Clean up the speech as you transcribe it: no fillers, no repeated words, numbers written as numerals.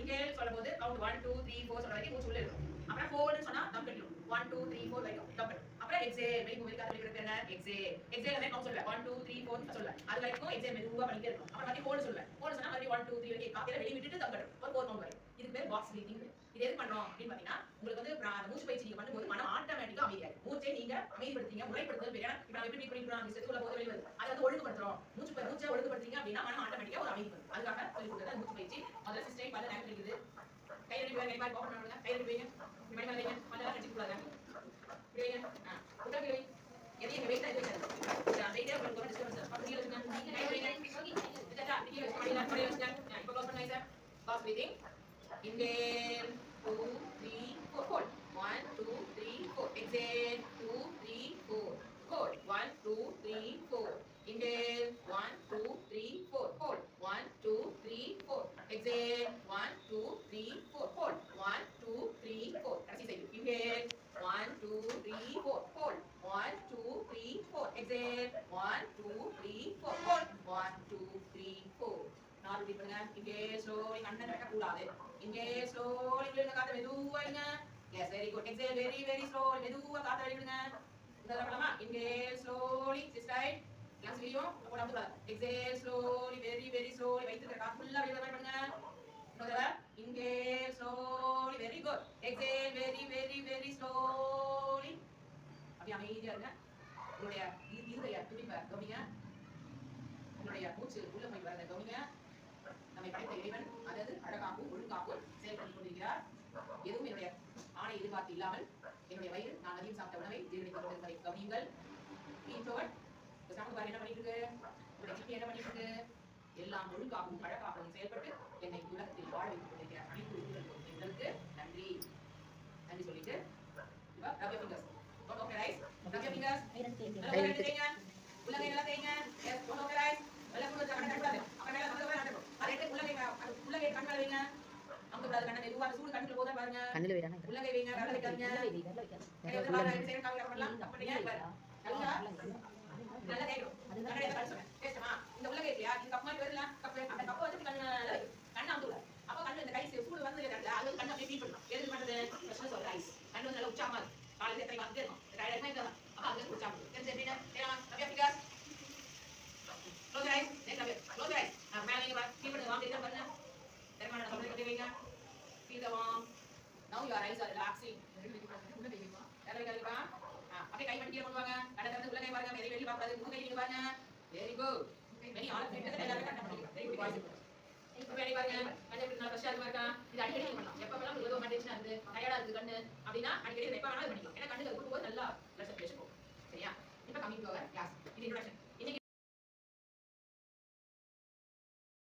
Inhale சொல்லும்போது count 1 2 3 4 சொல்ற வரைக்கும் மூச்சு உள்ள இருக்கும். அப்புறம் ஹோல்ட்னு சொன்னா தம் கட்டிடும். 1 2 3 4 வரைக்கும் தம் கட்டும். அப்புறம் எக்ஸேல் வெளிய மூவி காத்து வெளிய என்ன எக்ஸேல். எக்ஸேல் வந்து கவுண்ட் சொல்லுவேன். 1 2 3 4 சொல்லுவேன். அது வரைக்கும் எக்ஸேல் மெதுவா பண்ணிட்டே இருக்கும். அப்புறம் மறுபடியும் ஹோல்ட் சொல்லுவேன். ஹோல்ட் சொன்னா மறுபடியும் 1 2 3 வரைக்கும் காத்துல வெளிய விட்டுட்டு தம் கட்டும். ஒரு 4 கவுண்ட் வரைக்கும். இதுக்கு பேர் பாக்ஸ் பிரீத்திங். இது எது பண்றோம் அப்படினு பாத்தீங்கன்னா உங்களுக்கு வந்து மூச்சு பயிற்சி நீங்க பண்ணும்போது மனம் ஆட்டோமேட்டிக்கா அமைதியாகும். மூச்சை நீங்க அமைதிப்படுத்துறீங்க, முறைப்படுத்துறது பேர். இப்போ நம்ம எப்படி பண்ணிக்கிறோம் இந்த செத்துக்குள்ள போது வெளிய வருது. அதை வந்து ஒழுங்குபடுத்துறோம். மூச்சை ஒழுங்குபடுத்துறீங்க அப்படின்னா மனம் ஆட்டோமேட்டிக்கா ஒரு அமைதி வரும். அதுக்காக சொல்லி கொடுத்தது மூச்சு பயிற்சி. முதல்ல சிஸ்டை பல்ல நேரம் இருக்குது. கை ரெடி வைங்க, கை மாதிரி ஓபன் பண்ணுங்க. கை ரெடி வைங்க. இப்படி பண்ணி வைங்க. பல்ல கடிச்சு கூடாது. இப்படி வைங்க. உடல் வைங்க. எதையும் வெயிட்டா இது வச்சிருங்க. வெயிட்டா உங்களுக்கு டிஸ்டர்பன்ஸ். அப்படி கீழ வச்சுங்க. கை வைங்க. இதட்டா கீழ வச்சு படியில வச்சுங்க. இப்போ க்ளோஸ் பண்ணுங்க sir. Box breathing. Inhale 2 3 4 hold 1 2 3 4 exhale 2 3 4 hold 1 2 3 4 inhale 1 2 3 4 hold 1 2 3 4 exhale 1 2 3 4 hold 1 2 3 4 கடைசி side inhale 1 2 3 4 hold 1 2 3 4 exhale 1 2 3 4 hold 1 2 3 4 நாலு ரிப்பீட் பண்ணுங்க. இங்கே ஸ்லோலி கண்ணை திறக்க கூடாது. இங்கே ஸ்லோலி விடுங்க காத்த மெதுவா விடுங்க. Yes very good. Exhale very very slowly மெதுவா காத்த வெளிய விடுங்க. இந்த பண்ணலாமா? இங்கே ஸ்லோலி சிஸ்டைட் லங்ஸ் வெளியும் அப்போ நம்ம கூடாது. Exhale slowly very very slowly வயித்துல காத்து ஃபுல்லா வெளிய பண்ணுங்க. இன்னொரு இங்கே slowly very good. Exhale very very very slowly அப்படியே அமைதியா இருங்க. உங்களுடைய இருதய துடிப்பை கவனிங்க. உங்களுடைய மூச்சு உள்ள போய் வரத கவனிங்க. நம்மை படைத்த இறைவன் அதாவது அழகாகவும் ஒழுங்காகவும் செயல்பட்டுக் கொண்டிருக்கிறார். எதுவும் என்னுடைய ஆணை எதிர்பார்த்து இல்லாமல் என்னுடைய வயிறு நான் மதியம் சாப்பிட்ட உணவை ஜீரணித்துக் கொண்டிருப்பதை கவனியுங்கள். சாப்பிட்டு என்ன பண்ணிட்டு இருக்கு, உங்களுடைய கிட்னி என்ன பண்ணிட்டு இருக்கு, எல்லாம் ஒழுங்காகவும் அழகாகவும் செயல்பட்டு என்னை உலகத்தில் வாழ வைத்துக் கொண்டிருக்கிற அனைத்து உறுப்பினர்களுக்கு நன்றி நன்றி சொல்லிட்டு உள்ளங்கை நல்லா தேய்ங்க. S okay right. நல்லா புடிச்சு கண்ணை கட்டக்கூடாது. அப்புறம் மேல வந்து நடக்கும். கரெக்ட் உள்ளங்கை கண்ணை வைங்க. அங்க கூடாது கண்ணை மெதுவா சூடு கண்ணுல போதா பாருங்க. கண்ணுல வைங்க. உள்ளங்கை வைங்க. வரல வைக்காதீங்க. சேர கால் பண்ணலாம். அப்படியே பாருங்க. நல்லா தேய்க்கும். அதுதான் கரெக்ட்டா பண்ண சொன்னேன். பேசுமா? இந்த உள்ளங்கை இல்லையா? இந்த கப் மாதிரி வருதுல. அந்த கப் வந்து கண்ணை கண்ணை அமுத்துங்க. அப்ப கண்ணு இந்த கை சூடு வந்து அது கண்ணை அப்படியே ஃபீல் பண்ணணும். எதுக்கு பண்றது? பிரஷர் சொல்ற ஐஸ். கண்ணு வந்து நல்லா உச்சாமா இருக்கு. காலையில எத்தனை வந்துட்டே இருக்கும். டயர்டா இருக்கா? அப்ப அங்க உச்சாமா இருக்கு. தெரிஞ்சு எப்படின்னா? ஏனா அப்படியே figures Close your eyes. Next up here. Close your eyes. Now, man, you keep it warm. Take it warm. Then, man, somebody put it feel the warm. Now your eyes are relaxing. அப்படியே கை மடிக்கிற பண்ணுவாங்க. கடை திறந்து உள்ள கை பாருங்க. வெளிய வெளிய பார்க்காது. முக கை நீங்க பாருங்க. Very good. Very all fit எல்லாரும் கரெக்ட்டா பண்ணுங்க. Very good boys. இப்போ வெளிய பாருங்க. கண்ணு எப்படி நல்லா ஃப்ரெஷ்ஷா இருக்கா? இது அடிக்கடி பண்ணலாம். எப்பப்பலாம் உங்களுக்கு ஏதோ டென்ஷனா இருக்கு, டயர்டா இருக்கு கண்ணு அப்படினா அடிக்கடி எப்ப வேணாலும் பண்ணிக்கலாம். ஏன்னா கண்ணுல கொடுக்கும்போது நல்லா பிளட் சர்க்குலேஷன் போகும். சரியா? இப்போ கமிங் டு அவர் கிளாஸ். இது இன்ட்ரோடக்ஷன்.